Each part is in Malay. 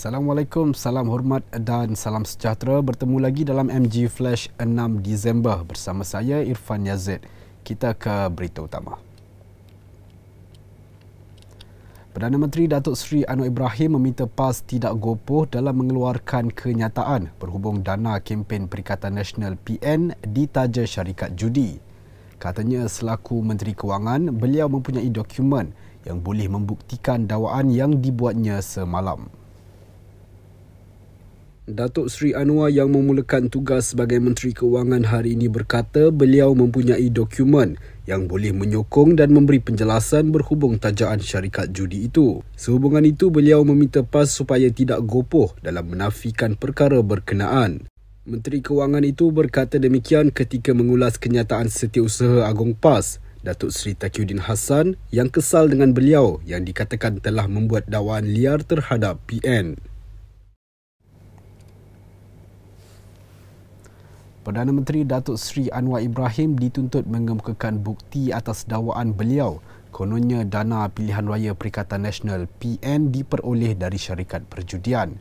Assalamualaikum, salam hormat dan salam sejahtera. Bertemu lagi dalam MG Flash 6 Disember bersama saya Irfan Yazid. Kita ke berita utama. Perdana Menteri Datuk Seri Anwar Ibrahim meminta PAS tidak gopoh dalam mengeluarkan kenyataan berhubung dana kempen Perikatan Nasional PN ditaja syarikat judi. Katanya selaku Menteri Kewangan, beliau mempunyai dokumen yang boleh membuktikan dakwaan yang dibuatnya semalam. Datuk Seri Anwar yang memulakan tugas sebagai Menteri Kewangan hari ini berkata beliau mempunyai dokumen yang boleh menyokong dan memberi penjelasan berhubung tajaan syarikat judi itu. Sehubungan itu, beliau meminta PAS supaya tidak gopoh dalam menafikan perkara berkenaan. Menteri Kewangan itu berkata demikian ketika mengulas kenyataan Setiausaha Agong PAS, Datuk Seri Taqiyuddin Hassan, yang kesal dengan beliau yang dikatakan telah membuat dakwaan liar terhadap PN. Perdana Menteri Datuk Seri Anwar Ibrahim dituntut mengemukakan bukti atas dakwaan beliau. Kononnya dana pilihan raya Perikatan Nasional PN diperoleh dari syarikat perjudian.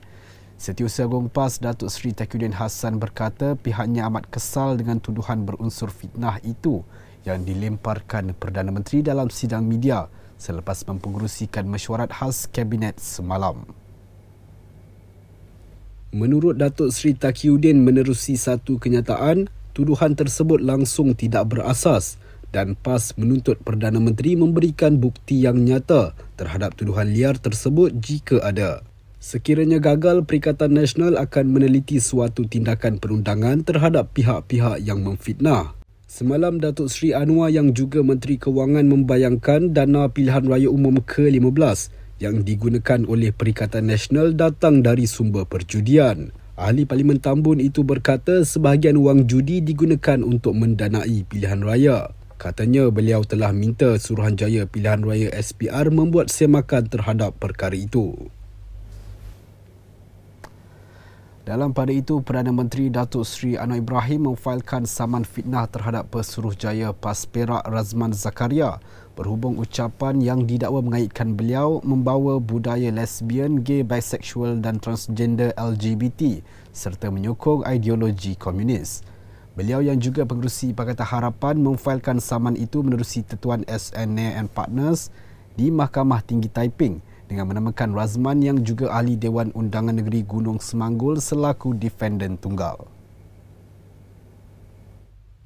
Setiausaha Agong PAS Datuk Seri Taqiyuddin Hassan berkata pihaknya amat kesal dengan tuduhan berunsur fitnah itu yang dilemparkan Perdana Menteri dalam sidang media selepas mempengerusikan mesyuarat khas Kabinet semalam. Menurut Datuk Seri Taqiyuddin menerusi satu kenyataan, tuduhan tersebut langsung tidak berasas dan PAS menuntut Perdana Menteri memberikan bukti yang nyata terhadap tuduhan liar tersebut jika ada. Sekiranya gagal, Perikatan Nasional akan meneliti suatu tindakan perundangan terhadap pihak-pihak yang memfitnah. Semalam, Datuk Seri Anwar yang juga Menteri Kewangan membayangkan dana pilihan raya umum ke-15 yang digunakan oleh Perikatan Nasional datang dari sumber perjudian. Ahli Parlimen Tambun itu berkata sebahagian wang judi digunakan untuk mendanai pilihan raya. Katanya beliau telah minta Suruhanjaya Pilihan Raya SPR membuat semakan terhadap perkara itu. Dalam pada itu, Perdana Menteri Datuk Seri Anwar Ibrahim memfailkan saman fitnah terhadap Pesuruhjaya PAS Perak Razman Zakaria berhubung ucapan yang didakwa mengaitkan beliau membawa budaya lesbian, gay, bisexual dan transgender LGBT serta menyokong ideologi komunis. Beliau yang juga pengerusi Pakatan Harapan memfailkan saman itu menerusi Tetuan SNA and Partners di Mahkamah Tinggi Taiping dengan menamakan Razman yang juga Ahli Dewan Undangan Negeri Gunung Semanggul selaku defendant tunggal.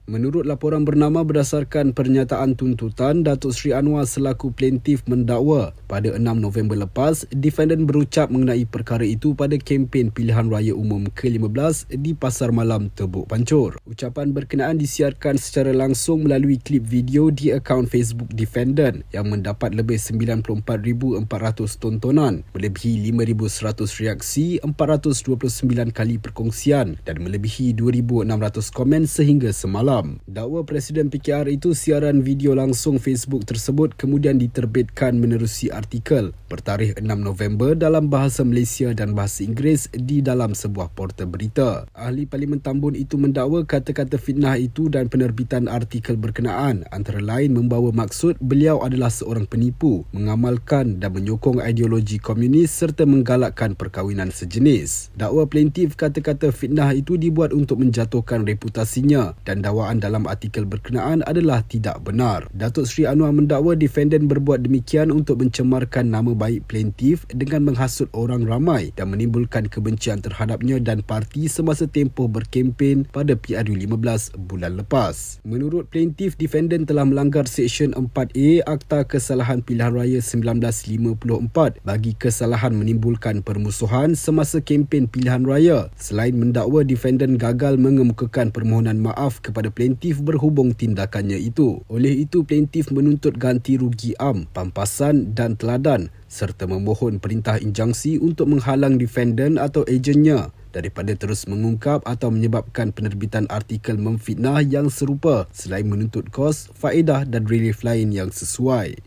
Menurut laporan bernama, berdasarkan pernyataan tuntutan, Datuk Seri Anwar selaku plaintiff mendakwa pada 6 November lepas, defendant berucap mengenai perkara itu pada kempen pilihan raya umum ke-15 di Pasar Malam Tebuk Pancur. Ucapan berkenaan disiarkan secara langsung melalui klip video di akaun Facebook defendant yang mendapat lebih 94,400 tontonan, melebihi 5,100 reaksi, 429 kali perkongsian dan melebihi 2,600 komen sehingga semalam. Dakwa Presiden PKR itu siaran video langsung Facebook tersebut kemudian diterbitkan menerusi artikel bertarikh 6 November dalam bahasa Malaysia dan bahasa Inggeris di dalam sebuah portal berita. Ahli Parlimen Tambun itu mendakwa kata-kata fitnah itu dan penerbitan artikel berkenaan antara lain membawa maksud beliau adalah seorang penipu, mengamalkan dan menyokong ideologi komunis serta menggalakkan perkahwinan sejenis. Dakwa plaintiff kata-kata fitnah itu dibuat untuk menjatuhkan reputasinya dan dakwaan dalam artikel berkenaan adalah tidak benar. Datuk Seri Anwar mendakwa defendant berbuat demikian untuk mencemarkan nama baik plaintiff dengan menghasut orang ramai dan menimbulkan kebencian terhadapnya dan parti semasa tempoh berkempen pada PRU 15 bulan lepas. Menurut plaintiff, defendant telah melanggar Seksyen 4A Akta Kesalahan Pilihan Raya 1954 bagi kesalahan menimbulkan permusuhan semasa kempen pilihan raya. Selain mendakwa defendant gagal mengemukakan permohonan maaf kepada plaintiff berhubung tindakannya itu. Oleh itu, plaintiff menuntut ganti rugi am, pampasan dan teladan serta memohon perintah injangsi untuk menghalang defendant atau ejennya daripada terus mengungkap atau menyebabkan penerbitan artikel memfitnah yang serupa selain menuntut kos, faedah dan relief lain yang sesuai.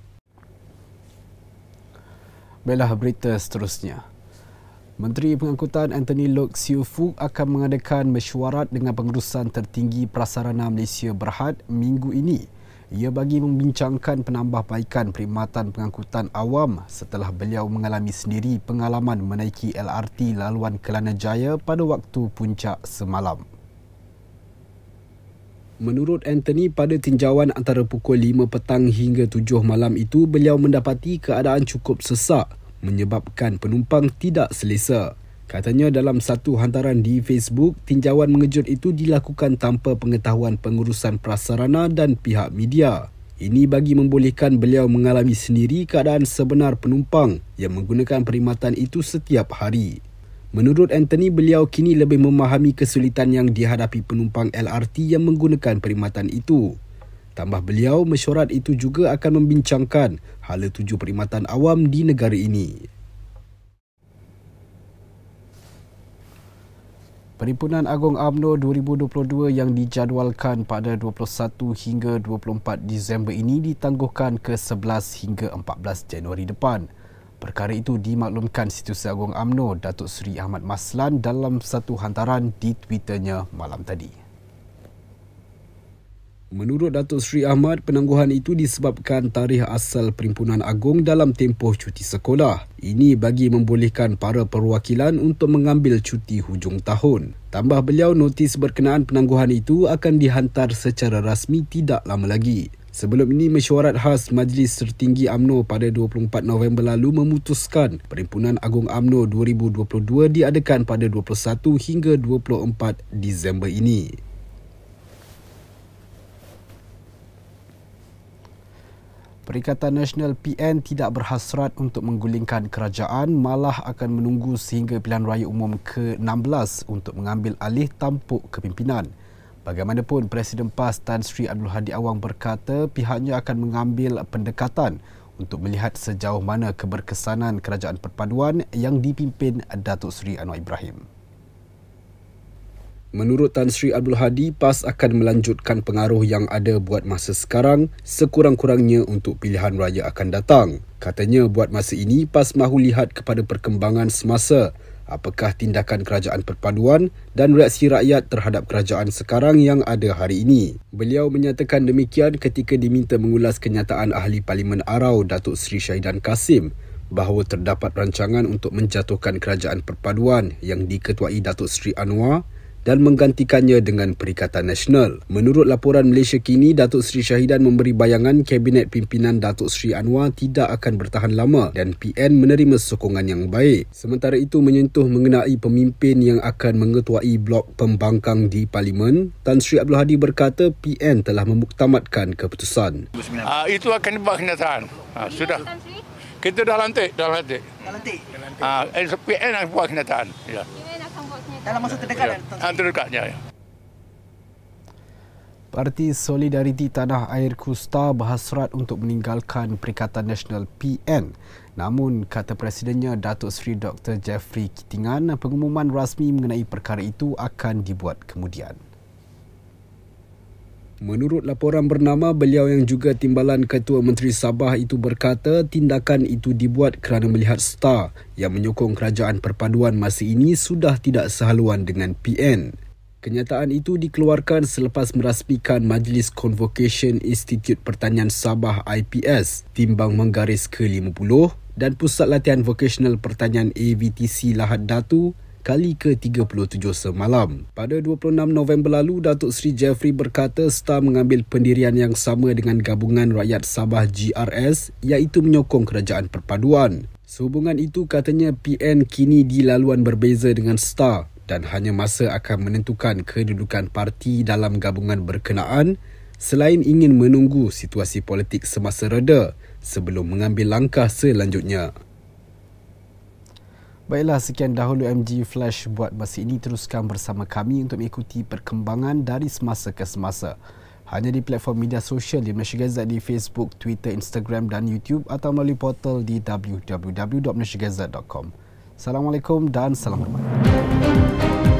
Baiklah berita seterusnya. Menteri Pengangkutan Anthony Loke Siu Fook akan mengadakan mesyuarat dengan pengurusan tertinggi Prasarana Malaysia Berhad minggu ini Ia bagi membincangkan penambahbaikan perkhidmatan pengangkutan awam setelah beliau mengalami sendiri pengalaman menaiki LRT laluan Kelana Jaya pada waktu puncak semalam. Menurut Anthony, pada tinjauan antara pukul 5 petang hingga 7 malam itu, beliau mendapati keadaan cukup sesak menyebabkan penumpang tidak selesa. Katanya dalam satu hantaran di Facebook, tinjauan mengejut itu dilakukan tanpa pengetahuan pengurusan prasarana dan pihak media. Ini bagi membolehkan beliau mengalami sendiri keadaan sebenar penumpang yang menggunakan perkhidmatan itu setiap hari. Menurut Anthony, beliau kini lebih memahami kesulitan yang dihadapi penumpang LRT yang menggunakan perkhidmatan itu. Tambah beliau, mesyuarat itu juga akan membincangkan hala tuju perkhidmatan awam di negara ini. Perhimpunan Agung UMNO 2022 yang dijadualkan pada 21 hingga 24 Disember ini ditangguhkan ke 11 hingga 14 Januari depan. Perkara itu dimaklumkan Setiausaha Agung UMNO Datuk Seri Ahmad Maslan dalam satu hantaran di Twitternya malam tadi. Menurut Datuk Seri Ahmad, penangguhan itu disebabkan tarikh asal Perhimpunan Agung dalam tempoh cuti sekolah. Ini bagi membolehkan para perwakilan untuk mengambil cuti hujung tahun. Tambah beliau, notis berkenaan penangguhan itu akan dihantar secara rasmi tidak lama lagi. Sebelum ini, mesyuarat khas Majlis Tertinggi UMNO pada 24 November lalu memutuskan Perhimpunan Agung UMNO 2022 diadakan pada 21 hingga 24 Disember ini. Perikatan Nasional PN tidak berhasrat untuk menggulingkan kerajaan, malah akan menunggu sehingga pilihan raya umum ke-16 untuk mengambil alih tampuk kepimpinan. Bagaimanapun, Presiden PAS Tan Sri Abdul Hadi Awang berkata pihaknya akan mengambil pendekatan untuk melihat sejauh mana keberkesanan kerajaan perpaduan yang dipimpin Datuk Seri Anwar Ibrahim. Menurut Tan Sri Abdul Hadi, PAS akan melanjutkan pengaruh yang ada buat masa sekarang sekurang-kurangnya untuk pilihan raya akan datang. Katanya buat masa ini, PAS mahu lihat kepada perkembangan semasa, apakah tindakan kerajaan perpaduan dan reaksi rakyat terhadap kerajaan sekarang yang ada hari ini. Beliau menyatakan demikian ketika diminta mengulas kenyataan Ahli Parlimen Arau Datuk Seri Syahidan Kasim bahawa terdapat rancangan untuk menjatuhkan kerajaan perpaduan yang diketuai Datuk Seri Anwar dan menggantikannya dengan Perikatan Nasional. Menurut laporan Malaysia Kini, Datuk Seri Syahidan memberi bayangan Kabinet Pimpinan Datuk Seri Anwar tidak akan bertahan lama dan PN menerima sokongan yang baik. Sementara itu, menyentuh mengenai pemimpin yang akan mengetuai blok pembangkang di Parlimen, Tan Sri Abdul Hadi berkata PN telah memuktamadkan keputusan. Itu akan dibuat kenyataan. Sudah. Kita dah lantik. PN akan buat kenyataan. Ya. Dalam masa terdekat? Terdekatnya. Parti Solidariti Tanah Air KUSTA berhasrat untuk meninggalkan Perikatan Nasional PN. Namun, kata Presidennya Datuk Seri Dr. Jeffrey Kitingan, pengumuman rasmi mengenai perkara itu akan dibuat kemudian. Menurut laporan bernama, beliau yang juga timbalan Ketua Menteri Sabah itu berkata tindakan itu dibuat kerana melihat STAR yang menyokong kerajaan perpaduan masa ini sudah tidak sehaluan dengan PN. Kenyataan itu dikeluarkan selepas merasmikan Majlis Convocation Institute Pertanian Sabah IPS, Timbang Menggaris ke-50 dan Pusat Latihan Vokasional Pertanian AVTC Lahad Datu kali ke-37 semalam. Pada 26 November lalu, Datuk Seri Jeffrey berkata STAR mengambil pendirian yang sama dengan Gabungan Rakyat Sabah GRS iaitu menyokong kerajaan perpaduan. Sehubungan itu, katanya PN kini di laluan berbeza dengan STAR dan hanya masa akan menentukan kedudukan parti dalam gabungan berkenaan selain ingin menunggu situasi politik semasa reda sebelum mengambil langkah selanjutnya. Baiklah, sekian dahulu MG Flash buat masa ini. Teruskan bersama kami untuk mengikuti perkembangan dari semasa ke semasa. Hanya di platform media sosial di Malaysia Gazette di Facebook, Twitter, Instagram dan YouTube atau melalui portal di www.malaysiagazette.com. Assalamualaikum dan salam hormat.